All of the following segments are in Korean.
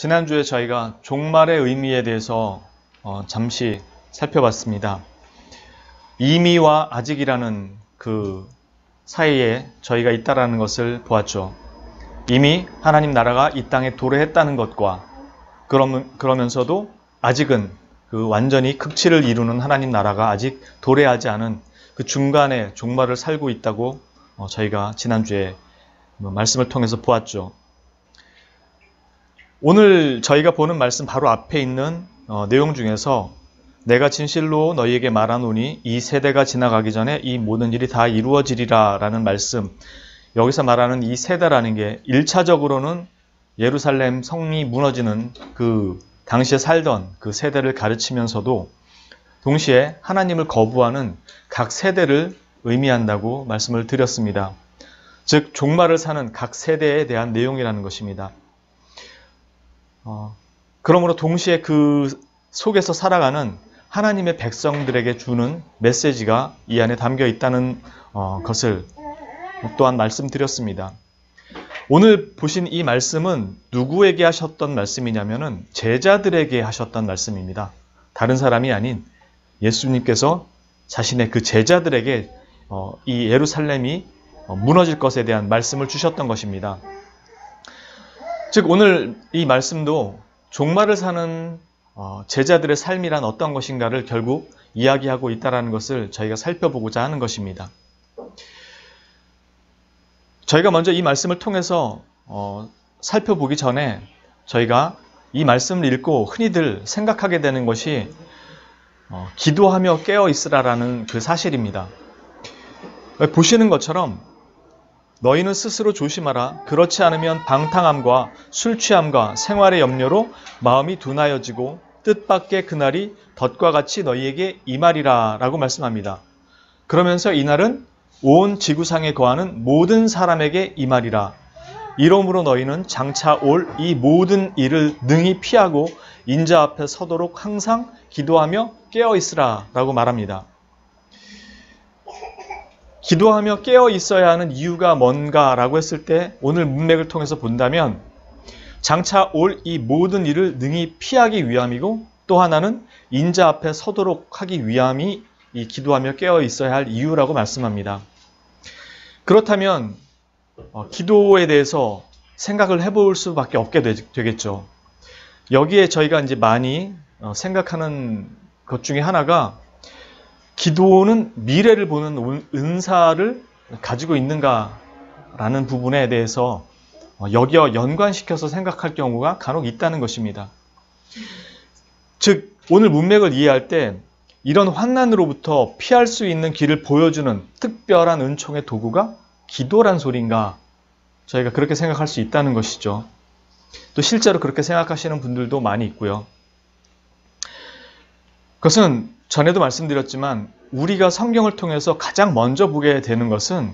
지난주에 저희가 종말의 의미에 대해서 잠시 살펴봤습니다. 이미와 아직이라는 그 사이에 저희가 있다라는 것을 보았죠. 이미 하나님 나라가 이 땅에 도래했다는 것과 그러면서도 아직은 그 완전히 극치를 이루는 하나님 나라가 아직 도래하지 않은 그 중간에 종말을 살고 있다고 저희가 지난주에 말씀을 통해서 보았죠. 오늘 저희가 보는 말씀 바로 앞에 있는 내용 중에서 내가 진실로 너희에게 말하노니 이 세대가 지나가기 전에 이 모든 일이 다 이루어지리라 라는 말씀, 여기서 말하는 이 세대라는 게 1차적으로는 예루살렘 성이 무너지는 그 당시에 살던 그 세대를 가르치면서도 동시에 하나님을 거부하는 각 세대를 의미한다고 말씀을 드렸습니다. 즉 종말을 사는 각 세대에 대한 내용이라는 것입니다. 그러므로 동시에 그 속에서 살아가는 하나님의 백성들에게 주는 메시지가 이 안에 담겨 있다는 것을 또한 말씀드렸습니다. 오늘 보신 이 말씀은 누구에게 하셨던 말씀이냐면은 제자들에게 하셨던 말씀입니다. 다른 사람이 아닌 예수님께서 자신의 그 제자들에게 이 예루살렘이 무너질 것에 대한 말씀을 주셨던 것입니다. 즉 오늘 이 말씀도 종말을 사는 제자들의 삶이란 어떤 것인가를 결국 이야기하고 있다는 것을 저희가 살펴보고자 하는 것입니다. 저희가 먼저 이 말씀을 통해서 살펴보기 전에 저희가 이 말씀을 읽고 흔히들 생각하게 되는 것이 기도하며 깨어 있으라라는 그 사실입니다. 보시는 것처럼 너희는 스스로 조심하라. 그렇지 않으면 방탕함과 술 취함과 생활의 염려로 마음이 둔하여지고 뜻밖의 그날이 덫과 같이 너희에게 임하리라 라고 말씀합니다. 그러면서 이날은 온 지구상에 거하는 모든 사람에게 임하리라. 이러므로 너희는 장차 올 이 모든 일을 능히 피하고 인자 앞에 서도록 항상 기도하며 깨어 있으라 라고 말합니다. 기도하며 깨어 있어야 하는 이유가 뭔가라고 했을 때 오늘 문맥을 통해서 본다면 장차 올 이 모든 일을 능히 피하기 위함이고 또 하나는 인자 앞에 서도록 하기 위함이 이 기도하며 깨어 있어야 할 이유라고 말씀합니다. 그렇다면 기도에 대해서 생각을 해볼 수밖에 없게 되겠죠. 여기에 저희가 이제 많이 생각하는 것 중에 하나가 기도는 미래를 보는 은사를 가지고 있는가라는 부분에 대해서 여기와 연관시켜서 생각할 경우가 간혹 있다는 것입니다. 즉 오늘 문맥을 이해할 때 이런 환난으로부터 피할 수 있는 길을 보여주는 특별한 은총의 도구가 기도란 소리인가, 저희가 그렇게 생각할 수 있다는 것이죠. 또 실제로 그렇게 생각하시는 분들도 많이 있고요. 그것은 전에도 말씀드렸지만 우리가 성경을 통해서 가장 먼저 보게 되는 것은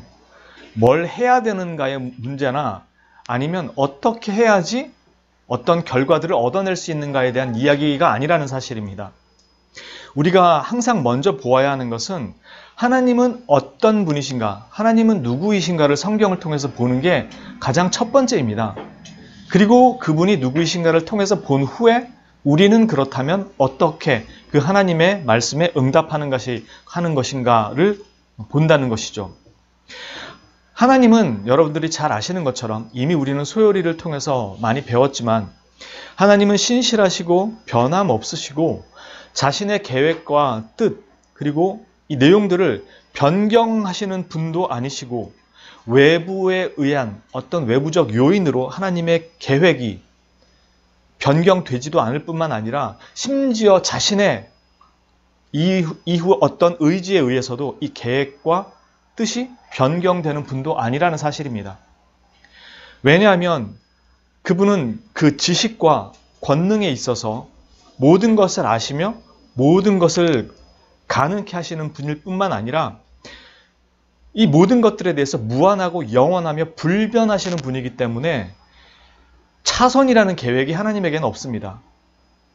뭘 해야 되는가의 문제나 아니면 어떻게 해야지 어떤 결과들을 얻어낼 수 있는가에 대한 이야기가 아니라는 사실입니다. 우리가 항상 먼저 보아야 하는 것은 하나님은 어떤 분이신가, 하나님은 누구이신가를 성경을 통해서 보는 게 가장 첫 번째입니다. 그리고 그분이 누구이신가를 통해서 본 후에 우리는 그렇다면 어떻게 그 하나님의 말씀에 응답하는 것인가를 본다는 것이죠. 하나님은 여러분들이 잘 아시는 것처럼 이미 우리는 소요리를 통해서 많이 배웠지만 하나님은 신실하시고 변함없으시고 자신의 계획과 뜻 그리고 이 내용들을 변경하시는 분도 아니시고 외부에 의한 어떤 외부적 요인으로 하나님의 계획이 변경되지도 않을 뿐만 아니라 심지어 자신의 이후 어떤 의지에 의해서도 이 계획과 뜻이 변경되는 분도 아니라는 사실입니다. 왜냐하면 그분은 그 지식과 권능에 있어서 모든 것을 아시며 모든 것을 가능케 하시는 분일 뿐만 아니라 이 모든 것들에 대해서 무한하고 영원하며 불변하시는 분이기 때문에 차선이라는 계획이 하나님에게는 없습니다.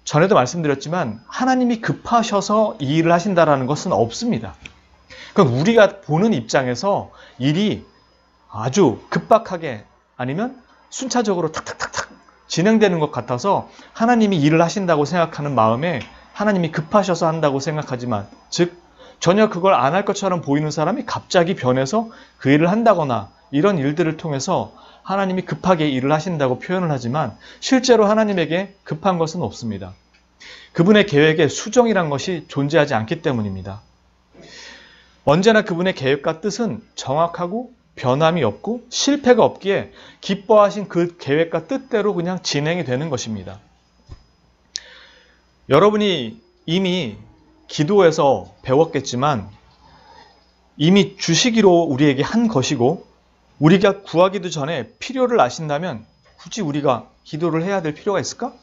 전에도 말씀드렸지만 하나님이 급하셔서 이 일을 하신다는 것은 없습니다. 그건 우리가 보는 입장에서 일이 아주 급박하게 아니면 순차적으로 탁탁탁탁 진행되는 것 같아서 하나님이 일을 하신다고 생각하는 마음에 하나님이 급하셔서 한다고 생각하지만, 즉 전혀 그걸 안 할 것처럼 보이는 사람이 갑자기 변해서 그 일을 한다거나 이런 일들을 통해서 하나님이 급하게 일을 하신다고 표현을 하지만 실제로 하나님에게 급한 것은 없습니다. 그분의 계획에 수정이란 것이 존재하지 않기 때문입니다. 언제나 그분의 계획과 뜻은 정확하고 변함이 없고 실패가 없기에 기뻐하신 그 계획과 뜻대로 그냥 진행이 되는 것입니다. 여러분이 이미 기도에서 배웠겠지만 이미 주시기로 우리에게 한 것이고 우리가 구하기도 전에 필요를 아신다면 굳이 우리가 기도를 해야 될 필요가 있을까?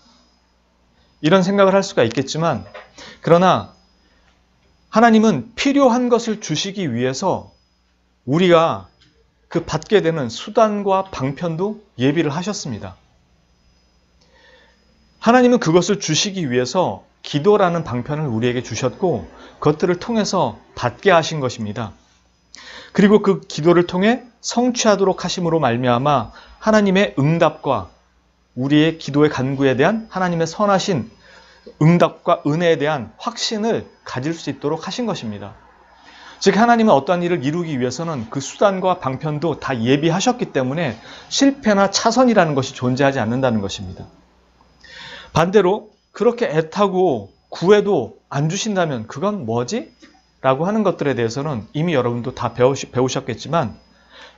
이런 생각을 할 수가 있겠지만, 그러나 하나님은 필요한 것을 주시기 위해서 우리가 그 받게 되는 수단과 방편도 예비를 하셨습니다. 하나님은 그것을 주시기 위해서 기도라는 방편을 우리에게 주셨고 그것들을 통해서 받게 하신 것입니다. 그리고 그 기도를 통해 성취하도록 하심으로 말미암아 하나님의 응답과 우리의 기도의 간구에 대한 하나님의 선하신 응답과 은혜에 대한 확신을 가질 수 있도록 하신 것입니다. 즉 하나님은 어떠한 일을 이루기 위해서는 그 수단과 방편도 다 예비하셨기 때문에 실패나 차선이라는 것이 존재하지 않는다는 것입니다. 반대로 그렇게 애타고 구해도 안 주신다면 그건 뭐지? 라고 하는 것들에 대해서는 이미 여러분도 다 배우셨겠지만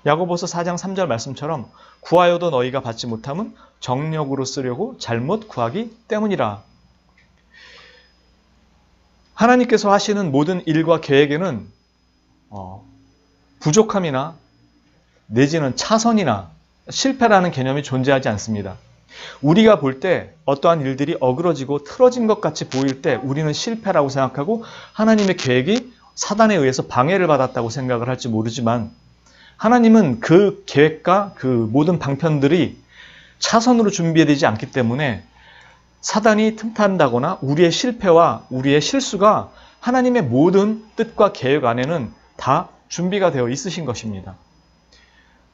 야고보서 4장 3절 말씀처럼 구하여도 너희가 받지 못함은 정력으로 쓰려고 잘못 구하기 때문이라. 하나님께서 하시는 모든 일과 계획에는 부족함이나 내지는 차선이나 실패라는 개념이 존재하지 않습니다. 우리가 볼 때 어떠한 일들이 어그러지고 틀어진 것 같이 보일 때 우리는 실패라고 생각하고 하나님의 계획이 사단에 의해서 방해를 받았다고 생각을 할지 모르지만 하나님은 그 계획과 그 모든 방편들이 차선으로 준비되지 않기 때문에 사단이 틈탄다거나 우리의 실패와 우리의 실수가 하나님의 모든 뜻과 계획 안에는 다 준비가 되어 있으신 것입니다.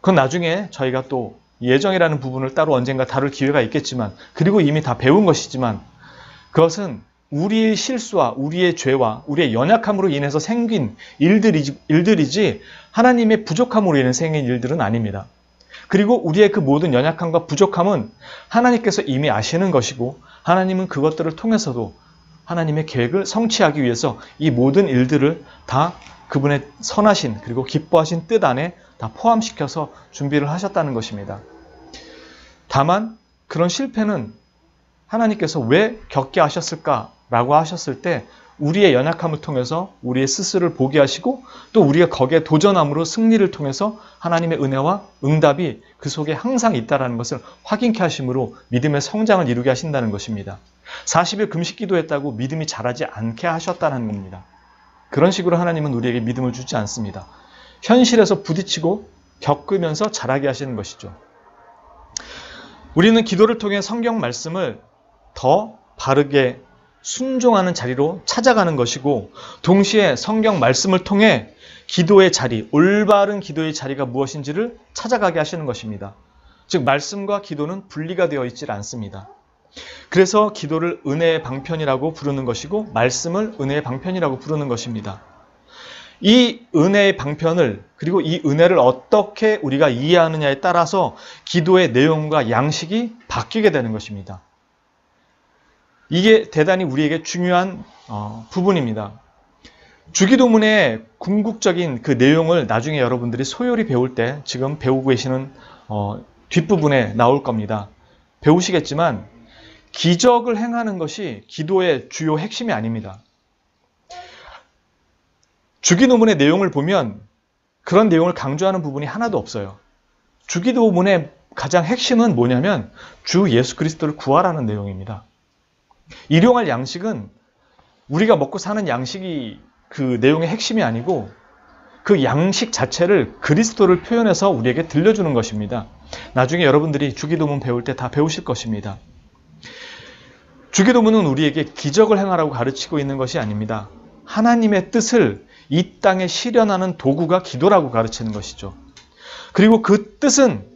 그건 나중에 저희가 또 예정이라는 부분을 따로 언젠가 다룰 기회가 있겠지만, 그리고 이미 다 배운 것이지만 그것은 우리의 실수와 우리의 죄와 우리의 연약함으로 인해서 생긴 일들이지 하나님의 부족함으로 인해 생긴 일들은 아닙니다. 그리고 우리의 그 모든 연약함과 부족함은 하나님께서 이미 아시는 것이고 하나님은 그것들을 통해서도 하나님의 계획을 성취하기 위해서 이 모든 일들을 다 그분의 선하신 그리고 기뻐하신 뜻 안에 다 포함시켜서 준비를 하셨다는 것입니다. 다만 그런 실패는 하나님께서 왜 겪게 하셨을까라고 하셨을 때 우리의 연약함을 통해서 우리의 스스로를 보게 하시고 또 우리가 거기에 도전함으로 승리를 통해서 하나님의 은혜와 응답이 그 속에 항상 있다는 것을 확인케 하심으로 믿음의 성장을 이루게 하신다는 것입니다. 40일 금식 기도했다고 믿음이 자라지 않게 하셨다는 겁니다. 그런 식으로 하나님은 우리에게 믿음을 주지 않습니다. 현실에서 부딪히고 겪으면서 자라게 하시는 것이죠. 우리는 기도를 통해 성경 말씀을 더 바르게 순종하는 자리로 찾아가는 것이고 동시에 성경 말씀을 통해 기도의 자리, 올바른 기도의 자리가 무엇인지를 찾아가게 하시는 것입니다. 즉 말씀과 기도는 분리가 되어 있지 않습니다. 그래서 기도를 은혜의 방편이라고 부르는 것이고 말씀을 은혜의 방편이라고 부르는 것입니다. 이 은혜의 방편을 그리고 이 은혜를 어떻게 우리가 이해하느냐에 따라서 기도의 내용과 양식이 바뀌게 되는 것입니다. 이게 대단히 우리에게 중요한 부분입니다. 주기도문의 궁극적인 그 내용을 나중에 여러분들이 소요리 배울 때 지금 배우고 계시는 뒷부분에 나올 겁니다. 배우시겠지만 기적을 행하는 것이 기도의 주요 핵심이 아닙니다. 주기도문의 내용을 보면 그런 내용을 강조하는 부분이 하나도 없어요. 주기도문의 가장 핵심은 뭐냐면 주 예수 그리스도를 구하라는 내용입니다. 일용할 양식은 우리가 먹고 사는 양식이 그 내용의 핵심이 아니고 그 양식 자체를 그리스도를 표현해서 우리에게 들려주는 것입니다. 나중에 여러분들이 주기도문 배울 때 다 배우실 것입니다. 주기도문은 우리에게 기적을 행하라고 가르치고 있는 것이 아닙니다. 하나님의 뜻을 이 땅에 실현하는 도구가 기도라고 가르치는 것이죠. 그리고 그 뜻은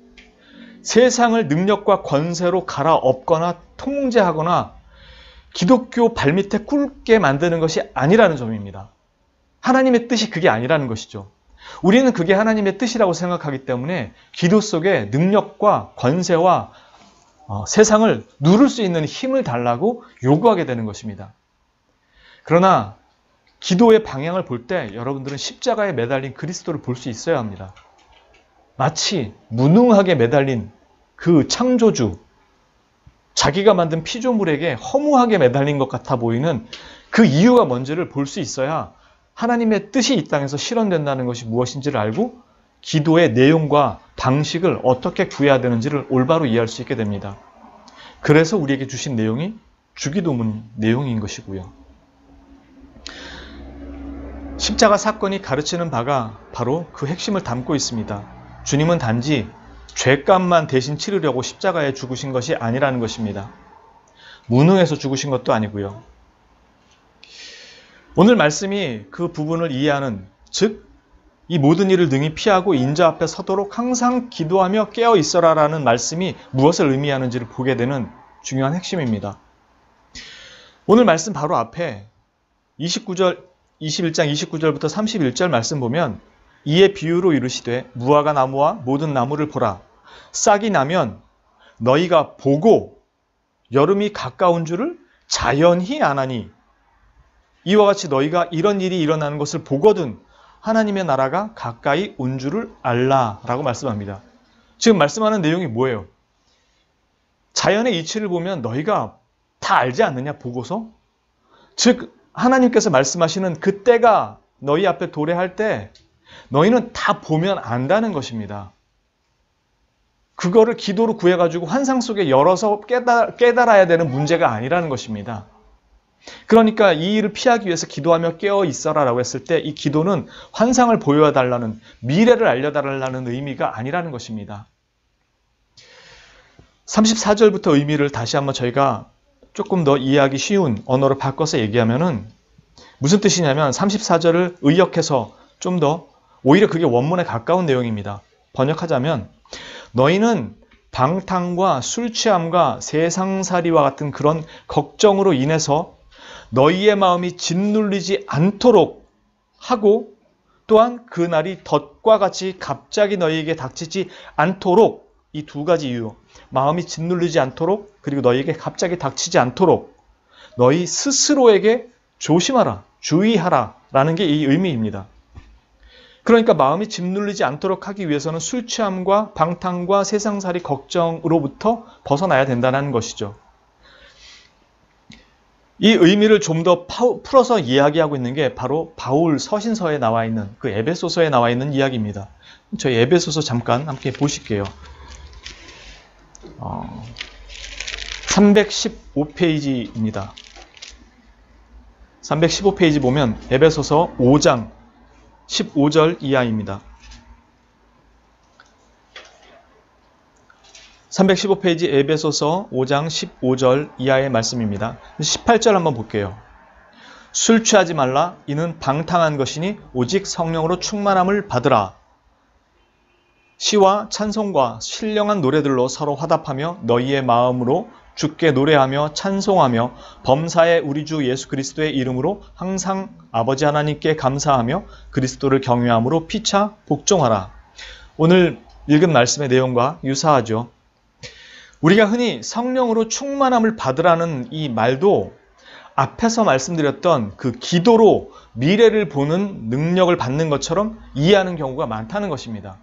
세상을 능력과 권세로 갈아엎거나 통제하거나 기독교 발밑에 꿇게 만드는 것이 아니라는 점입니다. 하나님의 뜻이 그게 아니라는 것이죠. 우리는 그게 하나님의 뜻이라고 생각하기 때문에 기도 속에 능력과 권세와 세상을 누를 수 있는 힘을 달라고 요구하게 되는 것입니다. 그러나 기도의 방향을 볼 때 여러분들은 십자가에 매달린 그리스도를 볼 수 있어야 합니다. 마치 무능하게 매달린 그 창조주, 자기가 만든 피조물에게 허무하게 매달린 것 같아 보이는 그 이유가 뭔지를 볼 수 있어야 하나님의 뜻이 이 땅에서 실현된다는 것이 무엇인지를 알고 기도의 내용과 방식을 어떻게 구해야 되는지를 올바로 이해할 수 있게 됩니다. 그래서 우리에게 주신 내용이 주기도문 내용인 것이고요. 십자가 사건이 가르치는 바가 바로 그 핵심을 담고 있습니다. 주님은 단지 죄값만 대신 치르려고 십자가에 죽으신 것이 아니라는 것입니다. 무능해서 죽으신 것도 아니고요. 오늘 말씀이 그 부분을 이해하는, 즉 이 모든 일을 능히 피하고 인자 앞에 서도록 항상 기도하며 깨어 있어라라는 말씀이 무엇을 의미하는지를 보게 되는 중요한 핵심입니다. 오늘 말씀 바로 앞에 21장 29절부터 31절 말씀 보면 이에 비유로 이르시되 무화과 나무와 모든 나무를 보라. 싹이 나면 너희가 보고 여름이 가까운 줄을 자연히 아나니 이와 같이 너희가 이런 일이 일어나는 것을 보거든 하나님의 나라가 가까이 온 줄을 알라라고 말씀합니다. 지금 말씀하는 내용이 뭐예요? 자연의 이치를 보면 너희가 다 알지 않느냐 보고서? 즉 하나님께서 말씀하시는 그 때가 너희 앞에 도래할 때 너희는 다 보면 안다는 것입니다. 그거를 기도로 구해가지고 환상 속에 열어서 깨달아야 되는 문제가 아니라는 것입니다. 그러니까 이 일을 피하기 위해서 기도하며 깨어 있어라라고 했을 때 이 기도는 환상을 보여달라는, 미래를 알려달라는 의미가 아니라는 것입니다. 34절부터 의미를 다시 한번 저희가 조금 더 이해하기 쉬운 언어로 바꿔서 얘기하면은 무슨 뜻이냐면 34절을 의역해서 좀 더 오히려 그게 원문에 가까운 내용입니다. 번역하자면 너희는 방탕과 술 취함과 세상살이와 같은 그런 걱정으로 인해서 너희의 마음이 짓눌리지 않도록 하고 또한 그 날이 덫과 같이 갑자기 너희에게 닥치지 않도록 이 두 가지 이유, 마음이 짓눌리지 않도록 그리고 너희에게 갑자기 닥치지 않도록 너희 스스로에게 조심하라, 주의하라 라는 게 이 의미입니다. 그러니까 마음이 짓눌리지 않도록 하기 위해서는 술 취함과 방탕과 세상살이 걱정으로부터 벗어나야 된다는 것이죠. 이 의미를 좀 더 풀어서 이야기하고 있는 게 바로 바울 서신서에 나와 있는 그 에베소서에 나와 있는 이야기입니다. 저희 에베소서 잠깐 함께 보실게요. 315페이지입니다. 315페이지 보면 에베소서 5장 15절 이하입니다. 315페이지 에베소서 5장 15절 이하의 말씀입니다. 18절 한번 볼게요. 술 취하지 말라. 이는 방탕한 것이니 오직 성령으로 충만함을 받으라. 시와 찬송과 신령한 노래들로 서로 화답하며 너희의 마음으로 주께 노래하며 찬송하며 범사의 우리 주 예수 그리스도의 이름으로 항상 아버지 하나님께 감사하며 그리스도를 경외함으로 피차 복종하라. 오늘 읽은 말씀의 내용과 유사하죠. 우리가 흔히 성령으로 충만함을 받으라는 이 말도 앞에서 말씀드렸던 그 기도로 미래를 보는 능력을 받는 것처럼 이해하는 경우가 많다는 것입니다.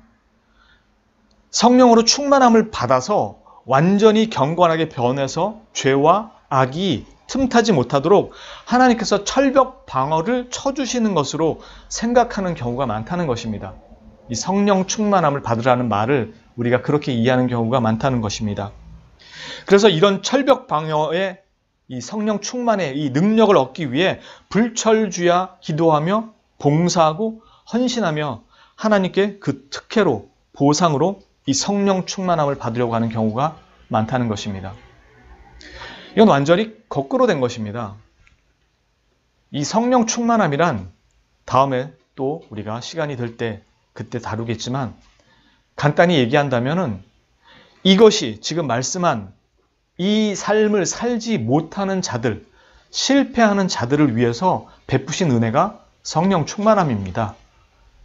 성령으로 충만함을 받아서 완전히 경건하게 변해서 죄와 악이 틈타지 못하도록 하나님께서 철벽 방어를 쳐주시는 것으로 생각하는 경우가 많다는 것입니다. 이 성령 충만함을 받으라는 말을 우리가 그렇게 이해하는 경우가 많다는 것입니다. 그래서 이런 철벽 방어의 이 성령 충만의 이 능력을 얻기 위해 불철주야 기도하며 봉사하고 헌신하며 하나님께 그 특혜로 보상으로 이 성령 충만함을 받으려고 하는 경우가 많다는 것입니다. 이건 완전히 거꾸로 된 것입니다. 이 성령 충만함이란 다음에 또 우리가 시간이 될 때 그때 다루겠지만 간단히 얘기한다면은 이것이 지금 말씀한 이 삶을 살지 못하는 자들, 실패하는 자들을 위해서 베푸신 은혜가 성령 충만함입니다.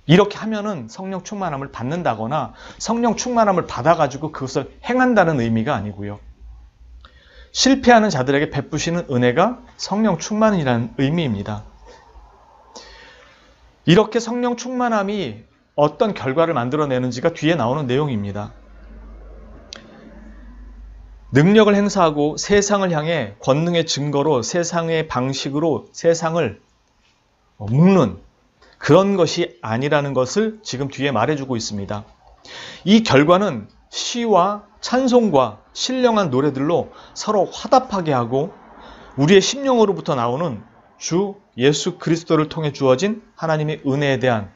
이렇게 하면은 성령 충만함을 받는다거나 성령 충만함을 받아가지고 그것을 행한다는 의미가 아니고요. 실패하는 자들에게 베푸시는 은혜가 성령 충만이라는 의미입니다. 이렇게 성령 충만함이 어떤 결과를 만들어내는지가 뒤에 나오는 내용입니다. 능력을 행사하고 세상을 향해 권능의 증거로 세상의 방식으로 세상을 묶는 그런 것이 아니라는 것을 지금 뒤에 말해주고 있습니다. 이 결과는 시와 찬송과 신령한 노래들로 서로 화답하게 하고 우리의 심령으로부터 나오는 주 예수 그리스도를 통해 주어진 하나님의 은혜에 대한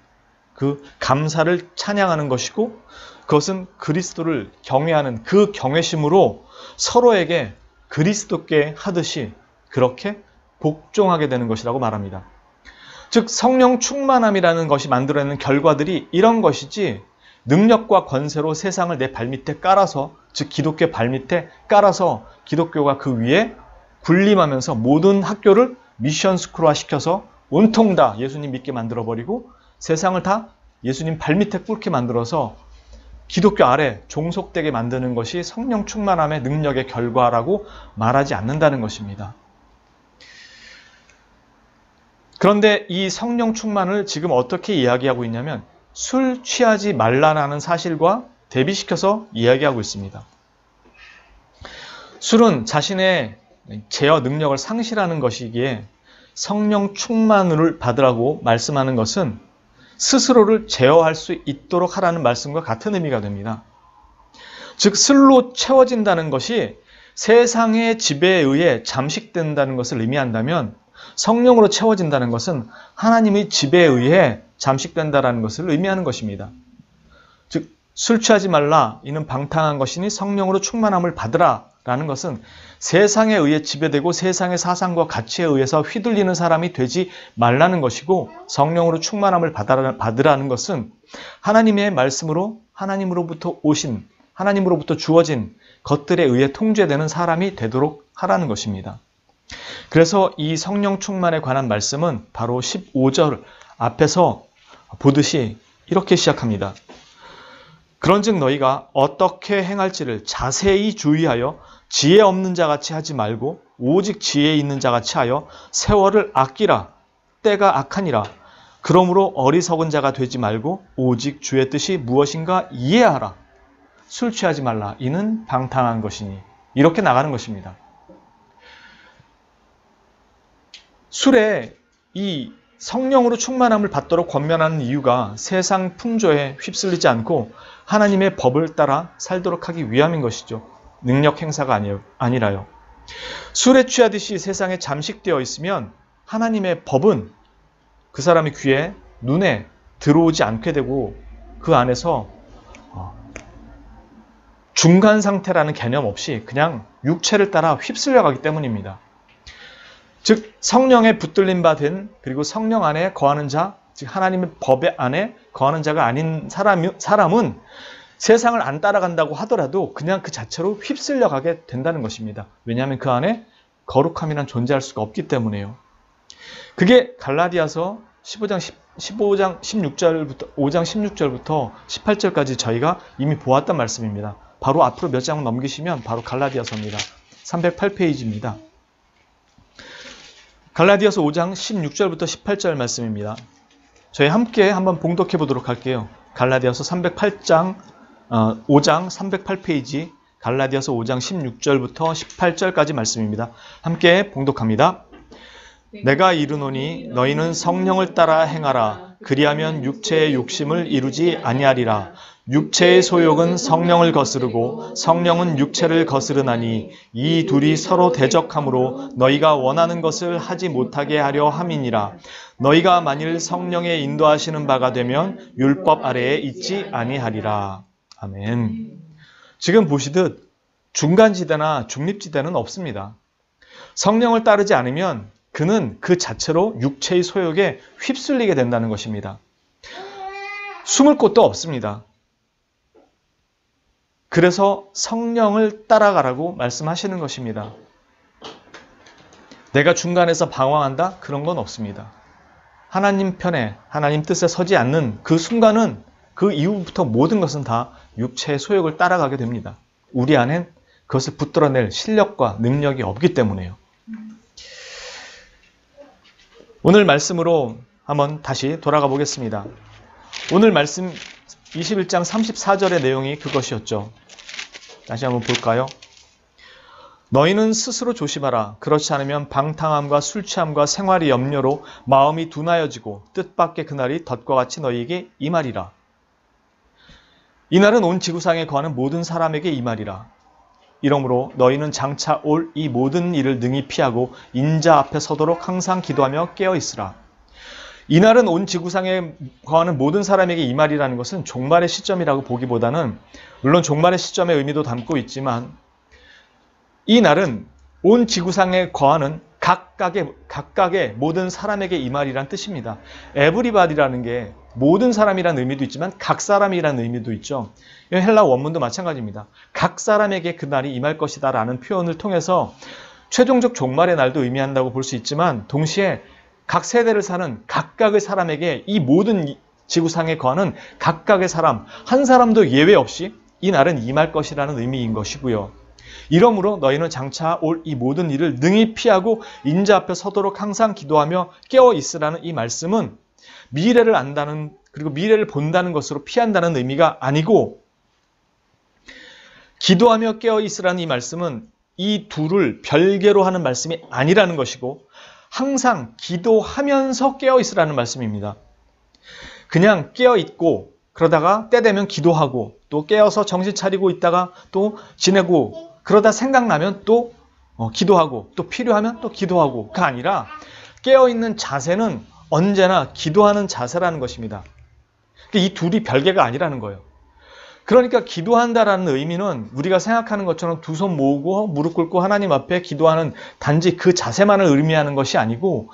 그 감사를 찬양하는 것이고 그것은 그리스도를 경외하는 그 경외심으로 서로에게 그리스도께 하듯이 그렇게 복종하게 되는 것이라고 말합니다. 즉 성령 충만함이라는 것이 만들어내는 결과들이 이런 것이지 능력과 권세로 세상을 내 발밑에 깔아서 즉 기독교의 발밑에 깔아서 기독교가 그 위에 군림하면서 모든 학교를 미션 스쿨화 시켜서 온통 다 예수님 믿게 만들어버리고 세상을 다 예수님 발밑에 꿇게 만들어서 기독교 아래 종속되게 만드는 것이 성령 충만함의 능력의 결과라고 말하지 않는다는 것입니다. 그런데 이 성령 충만을 지금 어떻게 이야기하고 있냐면 술 취하지 말라는 사실과 대비시켜서 이야기하고 있습니다. 술은 자신의 제어 능력을 상실하는 것이기에 성령 충만을 받으라고 말씀하는 것은 스스로를 제어할 수 있도록 하라는 말씀과 같은 의미가 됩니다. 즉 술로 채워진다는 것이 세상의 지배에 의해 잠식된다는 것을 의미한다면 성령으로 채워진다는 것은 하나님의 지배에 의해 잠식된다는 것을 의미하는 것입니다. 즉 술 취하지 말라 이는 방탕한 것이니 성령으로 충만함을 받으라 라는 것은 세상에 의해 지배되고 세상의 사상과 가치에 의해서 휘둘리는 사람이 되지 말라는 것이고 성령으로 충만함을 받으라는 것은 하나님의 말씀으로 하나님으로부터 오신 하나님으로부터 주어진 것들에 의해 통제되는 사람이 되도록 하라는 것입니다. 그래서 이 성령 충만에 관한 말씀은 바로 15절 앞에서 보듯이 이렇게 시작합니다. 그런즉 너희가 어떻게 행할지를 자세히 주의하여 지혜 없는 자같이 하지 말고 오직 지혜 있는 자같이 하여 세월을 아끼라. 때가 악하니라. 그러므로 어리석은 자가 되지 말고 오직 주의 뜻이 무엇인가 이해하라. 술 취하지 말라. 이는 방탕한 것이니. 이렇게 나가는 것입니다. 술에 이 성령으로 충만함을 받도록 권면하는 이유가 세상 풍조에 휩쓸리지 않고 하나님의 법을 따라 살도록 하기 위함인 것이죠. 능력 행사가 아니라요. 술에 취하듯이 세상에 잠식되어 있으면 하나님의 법은 그 사람의 귀에, 눈에 들어오지 않게 되고 그 안에서 중간 상태라는 개념 없이 그냥 육체를 따라 휩쓸려가기 때문입니다. 즉 성령에 붙들림 바 된 그리고 성령 안에 거하는 자, 즉 하나님의 법의 안에 거하는 자가 아닌 사람은 세상을 안 따라간다고 하더라도 그냥 그 자체로 휩쓸려가게 된다는 것입니다. 왜냐하면 그 안에 거룩함이란 존재할 수가 없기 때문에요. 그게 갈라디아서 5장 16절부터 18절까지 저희가 이미 보았던 말씀입니다. 바로 앞으로 몇 장 넘기시면 바로 갈라디아서입니다. 308페이지입니다. 갈라디아서 5장 16절부터 18절 말씀입니다. 저희 함께 한번 봉독해 보도록 할게요. 갈라디아서 5장 308페이지 갈라디아서 5장 16절부터 18절까지 말씀입니다. 함께 봉독합니다. 내가 이르노니 너희는 성령을 따라 행하라. 그리하면 육체의 욕심을 이루지 아니하리라. 육체의 소욕은 성령을 거스르고 성령은 육체를 거스르나니 이 둘이 서로 대적하므로 너희가 원하는 것을 하지 못하게 하려 함이니라. 너희가 만일 성령의 인도하시는 바가 되면 율법 아래에 있지 아니하리라. 아멘. 지금 보시듯 중간지대나 중립지대는 없습니다. 성령을 따르지 않으면 그는 그 자체로 육체의 소욕에 휩쓸리게 된다는 것입니다. 숨을 곳도 없습니다. 그래서 성령을 따라가라고 말씀하시는 것입니다. 내가 중간에서 방황한다? 그런 건 없습니다. 하나님 편에, 하나님 뜻에 서지 않는 그 순간은 그 이후부터 모든 것은 다 육체의 소욕을 따라가게 됩니다. 우리 안엔 그것을 붙들어낼 실력과 능력이 없기 때문에요. 오늘 말씀으로 한번 다시 돌아가 보겠습니다. 오늘 말씀 21장 34절의 내용이 그것이었죠. 다시 한번 볼까요? 너희는 스스로 조심하라. 그렇지 않으면 방탕함과 술 취함과 생활의 염려로 마음이 둔하여지고 뜻밖의 그날이 덫과 같이 너희에게 임하리라. 이날은 온 지구상에 거하는 모든 사람에게 임하리라. 이러므로 너희는 장차 올 이 모든 일을 능히 피하고 인자 앞에 서도록 항상 기도하며 깨어 있으라. 이날은 온 지구상에 거하는 모든 사람에게 임하리라는 것은 종말의 시점이라고 보기보다는 물론 종말의 시점의 의미도 담고 있지만 이 날은 온 지구상에 거하는 각각의 모든 사람에게 임하리란 뜻입니다. 에브리바디라는 게 모든 사람이라는 의미도 있지만 각 사람이라는 의미도 있죠. 헬라 원문도 마찬가지입니다. 각 사람에게 그날이 임할 것이다 라는 표현을 통해서 최종적 종말의 날도 의미한다고 볼 수 있지만 동시에 각 세대를 사는 각각의 사람에게 이 모든 지구상에 거하는 각각의 사람, 한 사람도 예외 없이 이 날은 임할 것이라는 의미인 것이고요. 이러므로 너희는 장차 올 이 모든 일을 능히 피하고 인자 앞에 서도록 항상 기도하며 깨어 있으라는 이 말씀은 미래를 안다는 그리고 미래를 본다는 것으로 피한다는 의미가 아니고 기도하며 깨어 있으라는 이 말씀은 이 둘을 별개로 하는 말씀이 아니라는 것이고 항상 기도하면서 깨어 있으라는 말씀입니다. 그냥 깨어 있고 그러다가 때 되면 기도하고 또 깨어서 정신 차리고 있다가 또 지내고 그러다 생각나면 또 기도하고 또 필요하면 또 기도하고가 아니라 깨어있는 자세는 언제나 기도하는 자세라는 것입니다. 이 둘이 별개가 아니라는 거예요. 그러니까 기도한다라는 의미는 우리가 생각하는 것처럼 두 손 모으고 무릎 꿇고 하나님 앞에 기도하는 단지 그 자세만을 의미하는 것이 아니고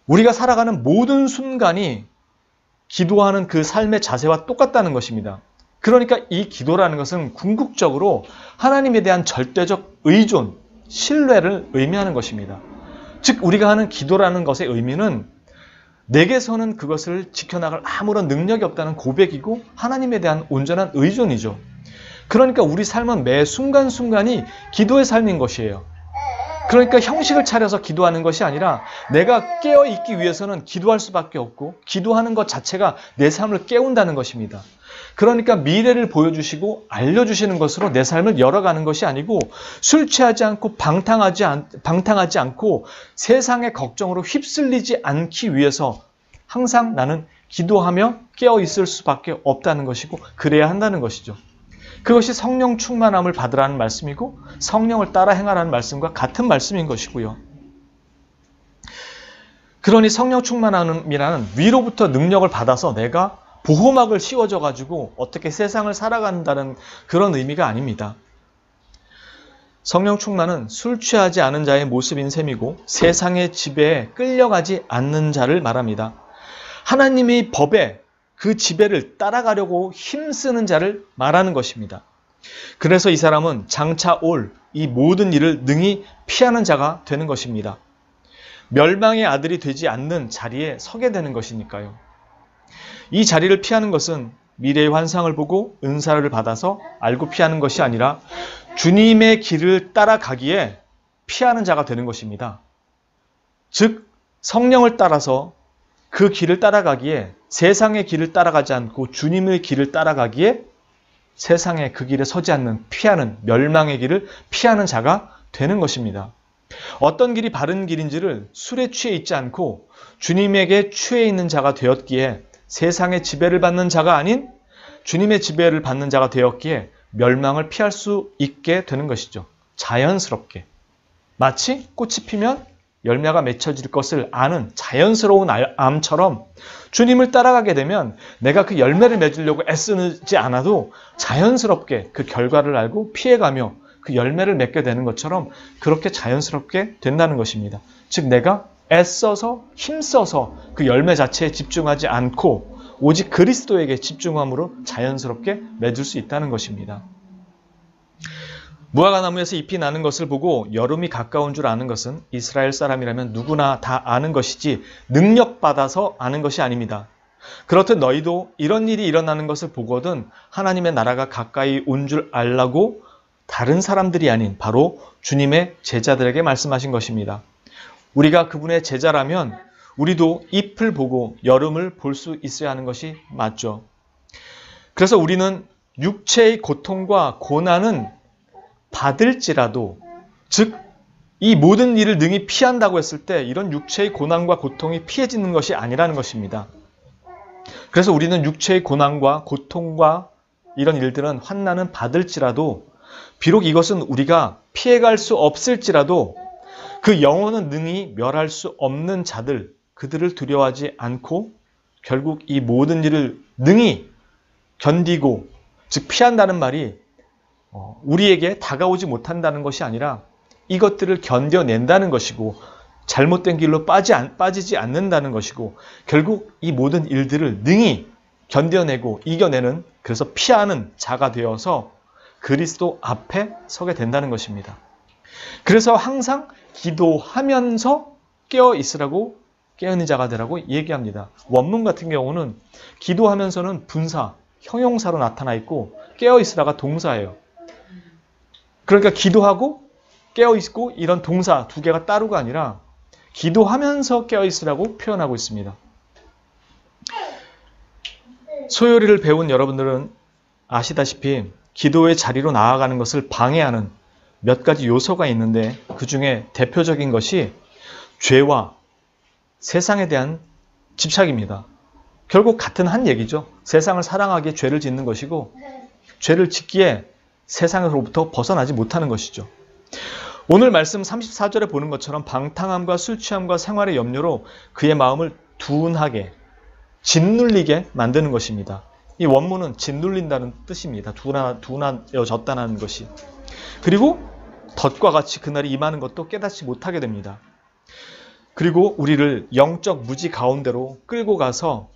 우리가 살아가는 모든 순간이 기도하는 그 삶의 자세와 똑같다는 것입니다. 그러니까 이 기도라는 것은 궁극적으로 하나님에 대한 절대적 의존, 신뢰를 의미하는 것입니다. 즉 우리가 하는 기도라는 것의 의미는 내게서는 그것을 지켜나갈 아무런 능력이 없다는 고백이고 하나님에 대한 온전한 의존이죠. 그러니까 우리 삶은 매 순간순간이 기도의 삶인 것이에요. 그러니까 형식을 차려서 기도하는 것이 아니라 내가 깨어있기 위해서는 기도할 수밖에 없고 기도하는 것 자체가 내 삶을 깨운다는 것입니다. 그러니까 미래를 보여주시고 알려주시는 것으로 내 삶을 열어가는 것이 아니고 술 취하지 않고 방탕하지 않고 세상의 걱정으로 휩쓸리지 않기 위해서 항상 나는 기도하며 깨어있을 수밖에 없다는 것이고 그래야 한다는 것이죠. 그것이 성령 충만함을 받으라는 말씀이고 성령을 따라 행하라는 말씀과 같은 말씀인 것이고요. 그러니 성령 충만함이라는 위로부터 능력을 받아서 내가 보호막을 씌워져 가지고 어떻게 세상을 살아간다는 그런 의미가 아닙니다. 성령 충만은 술 취하지 않은 자의 모습인 셈이고 세상의 지배에 끌려가지 않는 자를 말합니다. 하나님의 법에 그 지배를 따라가려고 힘쓰는 자를 말하는 것입니다. 그래서 이 사람은 장차 올 이 모든 일을 능히 피하는 자가 되는 것입니다. 멸망의 아들이 되지 않는 자리에 서게 되는 것이니까요. 이 자리를 피하는 것은 미래의 환상을 보고 은사를 받아서 알고 피하는 것이 아니라 주님의 길을 따라가기에 피하는 자가 되는 것입니다. 즉 성령을 따라서 그 길을 따라가기에 세상의 길을 따라가지 않고 주님의 길을 따라가기에 세상의 그 길에 서지 않는 피하는 멸망의 길을 피하는 자가 되는 것입니다. 어떤 길이 바른 길인지를 술에 취해 있지 않고 주님에게 취해 있는 자가 되었기에 세상의 지배를 받는 자가 아닌 주님의 지배를 받는 자가 되었기에 멸망을 피할 수 있게 되는 것이죠. 자연스럽게. 마치 꽃이 피면 열매가 맺혀질 것을 아는 자연스러운 암처럼 주님을 따라가게 되면 내가 그 열매를 맺으려고 애쓰지 않아도 자연스럽게 그 결과를 알고 피해가며 그 열매를 맺게 되는 것처럼 그렇게 자연스럽게 된다는 것입니다. 즉 내가 애써서 힘써서 그 열매 자체에 집중하지 않고 오직 그리스도에게 집중함으로 자연스럽게 맺을 수 있다는 것입니다. 무화과나무에서 잎이 나는 것을 보고 여름이 가까운 줄 아는 것은 이스라엘 사람이라면 누구나 다 아는 것이지 능력받아서 아는 것이 아닙니다. 그렇듯 너희도 이런 일이 일어나는 것을 보거든 하나님의 나라가 가까이 온 줄 알라고 다른 사람들이 아닌 바로 주님의 제자들에게 말씀하신 것입니다. 우리가 그분의 제자라면 우리도 잎을 보고 여름을 볼 수 있어야 하는 것이 맞죠. 그래서 우리는 육체의 고통과 고난은 받을지라도, 즉 이 모든 일을 능히 피한다고 했을 때 이런 육체의 고난과 고통이 피해지는 것이 아니라는 것입니다. 그래서 우리는 육체의 고난과 고통과 이런 일들은 환난은 받을지라도, 비록 이것은 우리가 피해갈 수 없을지라도 그 영혼은 능히 멸할 수 없는 자들, 그들을 두려워하지 않고 결국 이 모든 일을 능히 견디고, 즉 피한다는 말이 우리에게 다가오지 못한다는 것이 아니라 이것들을 견뎌낸다는 것이고 잘못된 길로 빠지지 않는다는 것이고 결국 이 모든 일들을 능히 견뎌내고 이겨내는, 그래서 피하는 자가 되어서 그리스도 앞에 서게 된다는 것입니다. 그래서 항상 기도하면서 깨어 있으라고, 깨어있는 자가 되라고 얘기합니다. 원문 같은 경우는 기도하면서는 분사, 형용사로 나타나 있고 깨어 있으라가 동사예요. 그러니까 기도하고 깨어있고 이런 동사 두 개가 따로가 아니라 기도하면서 깨어있으라고 표현하고 있습니다. 소요리를 배운 여러분들은 아시다시피 기도의 자리로 나아가는 것을 방해하는 몇 가지 요소가 있는데 그 중에 대표적인 것이 죄와 세상에 대한 집착입니다. 결국 같은 한 얘기죠. 세상을 사랑하기에 죄를 짓는 것이고 죄를 짓기에 세상으로부터 벗어나지 못하는 것이죠. 오늘 말씀 34절에 보는 것처럼 방탕함과 술취함과 생활의 염려로 그의 마음을 둔하게, 짓눌리게 만드는 것입니다. 이 원문은 짓눌린다는 뜻입니다. 둔하여졌다는 것이. 그리고 덫과 같이 그날이 임하는 것도 깨닫지 못하게 됩니다. 그리고 우리를 영적 무지 가운데로 끌고 가서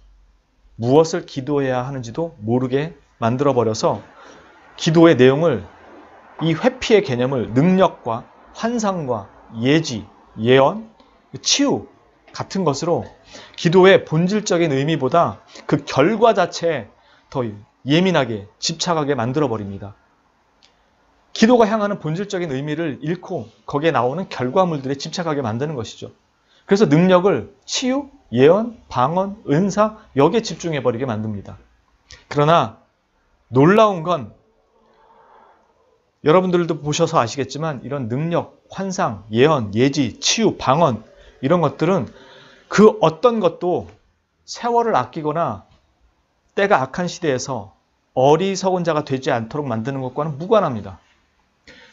무엇을 기도해야 하는지도 모르게 만들어버려서 기도의 내용을, 이 회피의 개념을 능력과 환상과 예지, 예언, 치유 같은 것으로 기도의 본질적인 의미보다 그 결과 자체에 더 예민하게 집착하게 만들어버립니다. 기도가 향하는 본질적인 의미를 잃고 거기에 나오는 결과물들에 집착하게 만드는 것이죠. 그래서 능력을 치유, 예언, 방언, 은사 여기에 집중해버리게 만듭니다. 그러나 놀라운 건 여러분들도 보셔서 아시겠지만 이런 능력, 환상, 예언, 예지, 치유, 방언 이런 것들은 그 어떤 것도 세월을 아끼거나 때가 악한 시대에서 어리석은 자가 되지 않도록 만드는 것과는 무관합니다.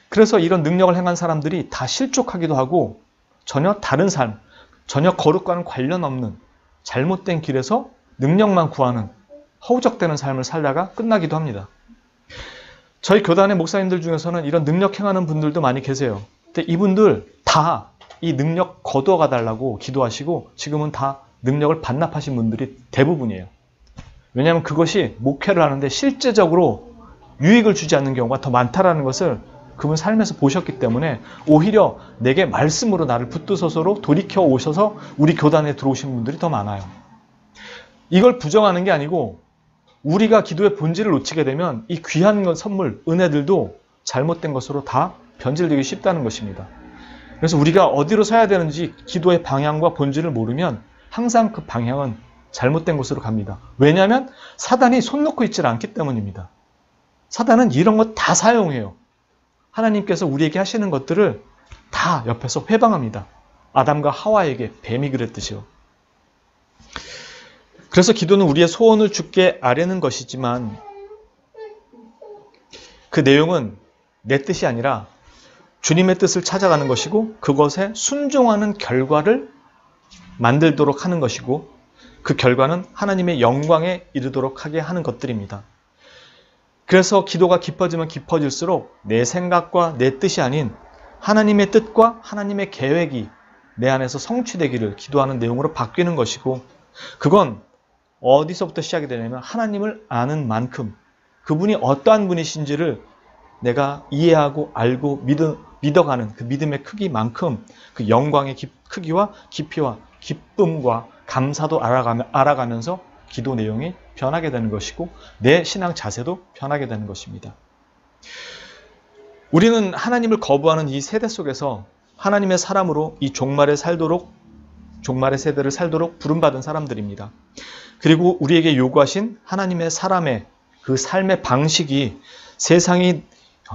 그래서 이런 능력을 행한 사람들이 다 실족하기도 하고 전혀 다른 삶, 전혀 거룩과는 관련 없는 잘못된 길에서 능력만 구하는 허우적대는 삶을 살다가 끝나기도 합니다. 저희 교단의 목사님들 중에서는 이런 능력 행하는 분들도 많이 계세요. 근데 이분들 다 이 능력 거두어가 달라고 기도하시고 지금은 다 능력을 반납하신 분들이 대부분이에요. 왜냐하면 그것이 목회를 하는데 실제적으로 유익을 주지 않는 경우가 더 많다라는 것을 그분 삶에서 보셨기 때문에 오히려 내게 말씀으로 나를 붙드서서로 돌이켜 오셔서 우리 교단에 들어오신 분들이 더 많아요. 이걸 부정하는 게 아니고 우리가 기도의 본질을 놓치게 되면 이 귀한 선물, 은혜들도 잘못된 것으로 다 변질되기 쉽다는 것입니다. 그래서 우리가 어디로 서야 되는지 기도의 방향과 본질을 모르면 항상 그 방향은 잘못된 곳으로 갑니다. 왜냐하면 사단이 손 놓고 있질 않기 때문입니다. 사단은 이런 것 다 사용해요. 하나님께서 우리에게 하시는 것들을 다 옆에서 회방합니다. 아담과 하와에게 뱀이 그랬듯이요. 그래서 기도는 우리의 소원을 주께 아뢰는 것이지만 그 내용은 내 뜻이 아니라 주님의 뜻을 찾아가는 것이고 그것에 순종하는 결과를 만들도록 하는 것이고 그 결과는 하나님의 영광에 이르도록 하게 하는 것들입니다. 그래서 기도가 깊어지면 깊어질수록 내 생각과 내 뜻이 아닌 하나님의 뜻과 하나님의 계획이 내 안에서 성취되기를 기도하는 내용으로 바뀌는 것이고 그건 어디서부터 시작이 되냐면 하나님을 아는 만큼 그분이 어떠한 분이신지를 내가 이해하고 알고 믿어가는 그 믿음의 크기만큼 그 영광의 크기와 깊이와 기쁨과 감사도 알아가면서 기도 내용이 변하게 되는 것이고 내 신앙 자세도 변하게 되는 것입니다. 우리는 하나님을 거부하는 이 세대 속에서 하나님의 사람으로 이 종말의 세대를 살도록 부름받은 사람들입니다. 그리고 우리에게 요구하신 하나님의 사람의 그 삶의 방식이 세상이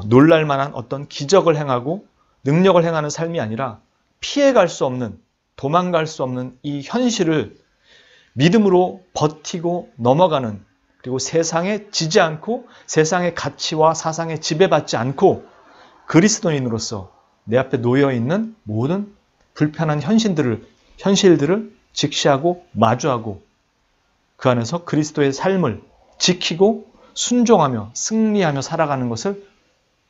놀랄 만한 어떤 기적을 행하고 능력을 행하는 삶이 아니라 피해갈 수 없는, 도망갈 수 없는 이 현실을 믿음으로 버티고 넘어가는, 그리고 세상에 지지 않고 세상의 가치와 사상에 지배받지 않고 그리스도인으로서 내 앞에 놓여있는 모든 불편한 현실들을 직시하고 마주하고 그 안에서 그리스도의 삶을 지키고 순종하며 승리하며 살아가는 것을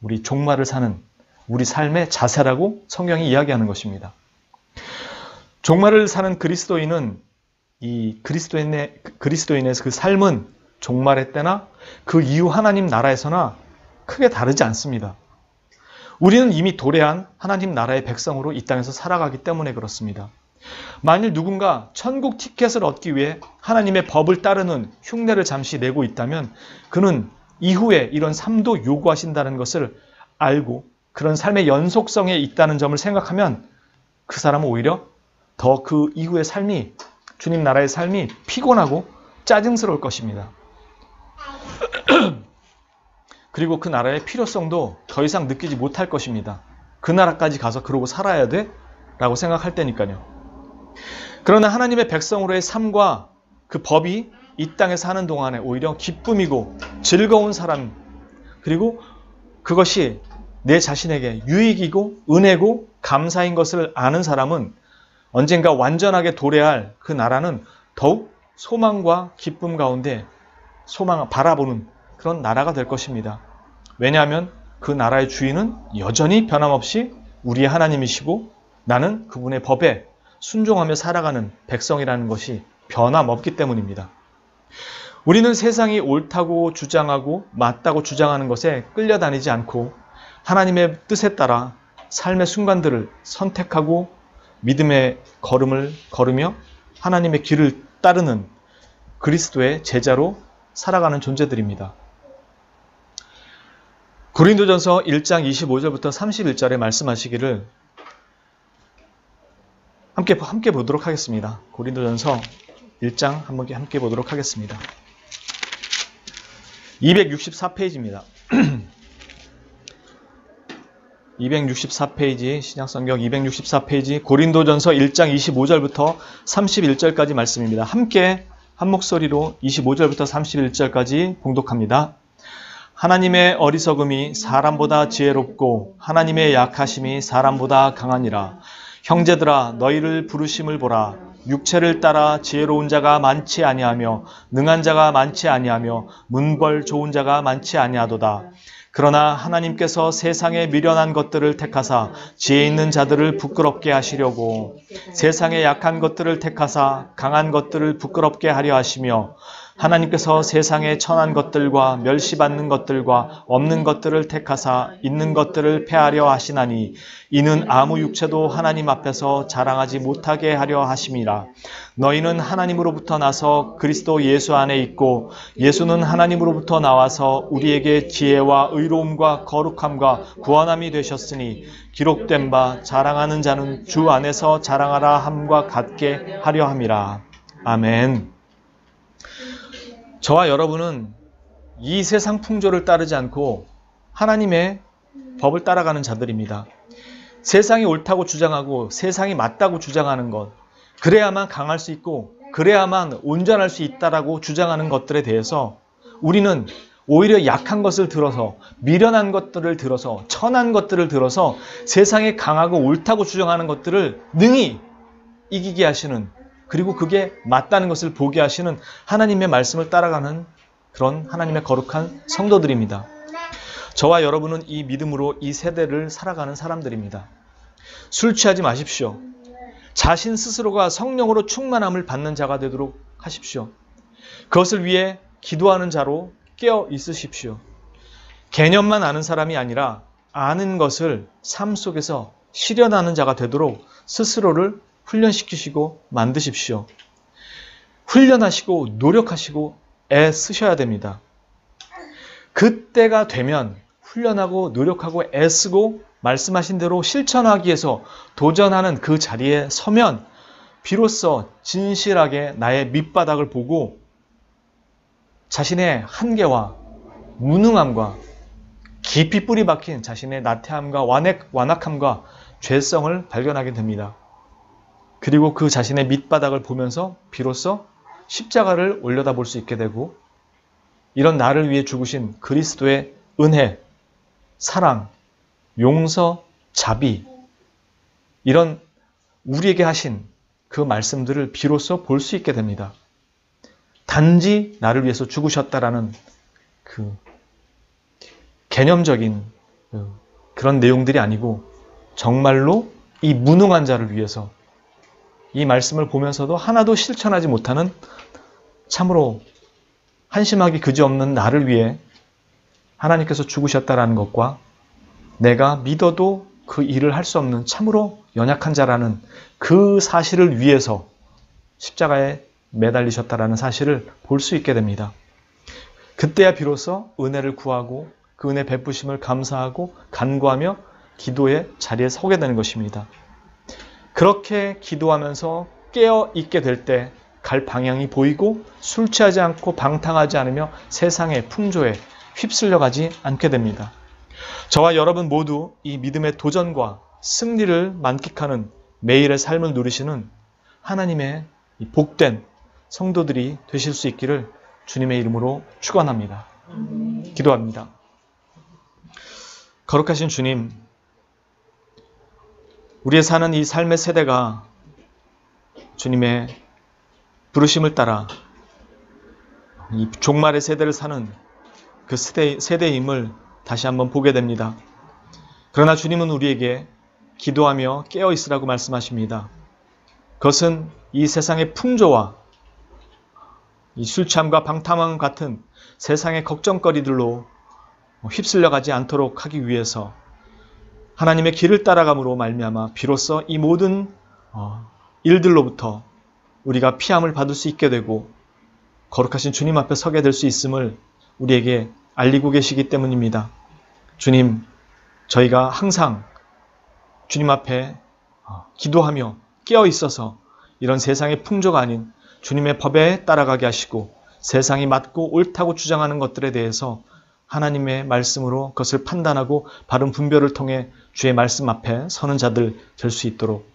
우리 종말을 사는 우리 삶의 자세라고 성경이 이야기하는 것입니다. 종말을 사는 그리스도인은 이 그리스도인의 그 삶은 종말의 때나 그 이후 하나님 나라에서나 크게 다르지 않습니다. 우리는 이미 도래한 하나님 나라의 백성으로 이 땅에서 살아가기 때문에 그렇습니다. 만일 누군가 천국 티켓을 얻기 위해 하나님의 법을 따르는 흉내를 잠시 내고 있다면 그는 이후에 이런 삶도 요구하신다는 것을 알고 그런 삶의 연속성에 있다는 점을 생각하면 그 사람은 오히려 더 그 이후의 삶이, 주님 나라의 삶이 피곤하고 짜증스러울 것입니다. 그리고 그 나라의 필요성도 더 이상 느끼지 못할 것입니다. 그 나라까지 가서 그러고 살아야 돼? 라고 생각할 때니까요. 그러나 하나님의 백성으로의 삶과 그 법이 이 땅에 사는 동안에 오히려 기쁨이고 즐거운 사람, 그리고 그것이 내 자신에게 유익이고 은혜고 감사인 것을 아는 사람은 언젠가 완전하게 도래할 그 나라는 더욱 소망과 기쁨 가운데 바라보는 그런 나라가 될 것입니다. 왜냐하면 그 나라의 주인은 여전히 변함없이 우리의 하나님이시고 나는 그분의 법에 순종하며 살아가는 백성이라는 것이 변함없기 때문입니다. 우리는 세상이 옳다고 주장하고 맞다고 주장하는 것에 끌려다니지 않고 하나님의 뜻에 따라 삶의 순간들을 선택하고 믿음의 걸음을 걸으며 하나님의 길을 따르는 그리스도의 제자로 살아가는 존재들입니다. 고린도전서 1장 25절부터 31절에 말씀하시기를 함께 보도록 하겠습니다. 고린도전서 1장 함께 보도록 하겠습니다. 264페이지입니다. 264페이지, 신약성경 264페이지, 고린도전서 1장 25절부터 31절까지 말씀입니다. 함께 한 목소리로 25절부터 31절까지 봉독합니다. 하나님의 어리석음이 사람보다 지혜롭고 하나님의 약하심이 사람보다 강하니라. 형제들아, 너희를 부르심을 보라. 육체를 따라 지혜로운 자가 많지 아니하며 능한 자가 많지 아니하며 문벌 좋은 자가 많지 아니하도다. 그러나 하나님께서 세상에 미련한 것들을 택하사 지혜 있는 자들을 부끄럽게 하시려고 세상에 약한 것들을 택하사 강한 것들을 부끄럽게 하려 하시며 하나님께서 세상에 천한 것들과 멸시받는 것들과 없는 것들을 택하사 있는 것들을 패하려 하시나니 이는 아무 육체도 하나님 앞에서 자랑하지 못하게 하려 하심이라. 너희는 하나님으로부터 나서 그리스도 예수 안에 있고 예수는 하나님으로부터 나와서 우리에게 지혜와 의로움과 거룩함과 구원함이 되셨으니 기록된 바 자랑하는 자는 주 안에서 자랑하라 함과 같게 하려 함이라. 아멘. 저와 여러분은 이 세상 풍조를 따르지 않고 하나님의 법을 따라가는 자들입니다. 세상이 옳다고 주장하고 세상이 맞다고 주장하는 것, 그래야만 강할 수 있고 그래야만 온전할 수 있다라고 주장하는 것들에 대해서 우리는 오히려 약한 것을 들어서, 미련한 것들을 들어서, 천한 것들을 들어서 세상에 강하고 옳다고 주장하는 것들을 능히 이기게 하시는, 그리고 그게 맞다는 것을 보게 하시는 하나님의 말씀을 따라가는 그런 하나님의 거룩한 성도들입니다. 저와 여러분은 이 믿음으로 이 세대를 살아가는 사람들입니다. 술 취하지 마십시오. 자신 스스로가 성령으로 충만함을 받는 자가 되도록 하십시오. 그것을 위해 기도하는 자로 깨어 있으십시오. 개념만 아는 사람이 아니라 아는 것을 삶 속에서 실현하는 자가 되도록 스스로를 훈련시키시고 만드십시오. 훈련하시고 노력하시고 애쓰셔야 됩니다. 그때가 되면 훈련하고 노력하고 애쓰고 말씀하신 대로 실천하기 위해서 도전하는 그 자리에 서면 비로소 진실하게 나의 밑바닥을 보고 자신의 한계와 무능함과 깊이 뿌리 박힌 자신의 나태함과 완악함과 죄성을 발견하게 됩니다. 그리고 그 자신의 밑바닥을 보면서 비로소 십자가를 올려다볼 수 있게 되고 이런 나를 위해 죽으신 그리스도의 은혜, 사랑, 용서, 자비 이런 우리에게 하신 그 말씀들을 비로소 볼 수 있게 됩니다. 단지 나를 위해서 죽으셨다라는 그 개념적인 그런 내용들이 아니고 정말로 이 무능한 자를 위해서 이 말씀을 보면서도 하나도 실천하지 못하는 참으로 한심하기 그지없는 나를 위해 하나님께서 죽으셨다라는 것과 내가 믿어도 그 일을 할 수 없는 참으로 연약한 자라는 그 사실을 위해서 십자가에 매달리셨다라는 사실을 볼 수 있게 됩니다. 그때야 비로소 은혜를 구하고 그 은혜 베푸심을 감사하고 간구하며 기도의 자리에 서게 되는 것입니다. 그렇게 기도하면서 깨어있게 될 때 갈 방향이 보이고 술 취하지 않고 방탕하지 않으며 세상의 풍조에 휩쓸려가지 않게 됩니다. 저와 여러분 모두 이 믿음의 도전과 승리를 만끽하는 매일의 삶을 누리시는 하나님의 복된 성도들이 되실 수 있기를 주님의 이름으로 축원합니다. 기도합니다. 거룩하신 주님, 우리의 사는 이 삶의 세대가 주님의 부르심을 따라 이 종말의 세대를 사는 그 세대임을 다시 한번 보게 됩니다. 그러나 주님은 우리에게 기도하며 깨어있으라고 말씀하십니다. 그것은 이 세상의 풍조와 이 술 취함과 방탕함 같은 세상의 걱정거리들로 휩쓸려가지 않도록 하기 위해서 하나님의 길을 따라감으로 말미암아 비로소 이 모든 일들로부터 우리가 피함을 받을 수 있게 되고 거룩하신 주님 앞에 서게 될 수 있음을 우리에게 알리고 계시기 때문입니다. 주님, 저희가 항상 주님 앞에 기도하며 깨어 있어서 이런 세상의 풍조가 아닌 주님의 법에 따라가게 하시고 세상이 맞고 옳다고 주장하는 것들에 대해서 하나님의 말씀으로 그것을 판단하고 바른 분별을 통해 주의 말씀 앞에 서는 자들 될 수 있도록,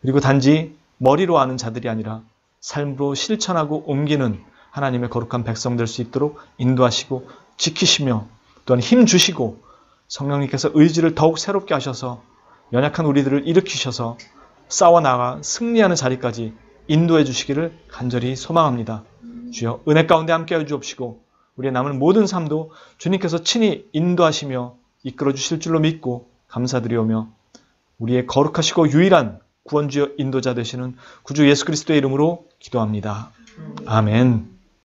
그리고 단지 머리로 아는 자들이 아니라 삶으로 실천하고 옮기는 하나님의 거룩한 백성 될 수 있도록 인도하시고 지키시며 또한 힘 주시고 성령님께서 의지를 더욱 새롭게 하셔서 연약한 우리들을 일으키셔서 싸워나가 승리하는 자리까지 인도해 주시기를 간절히 소망합니다. 주여 은혜 가운데 함께해 주옵시고 우리의 남은 모든 삶도 주님께서 친히 인도하시며 이끌어 주실 줄로 믿고 감사드리오며 우리의 거룩하시고 유일한 구원주여 인도자 되시는 구주 예수 그리스도의 이름으로 기도합니다. 아멘.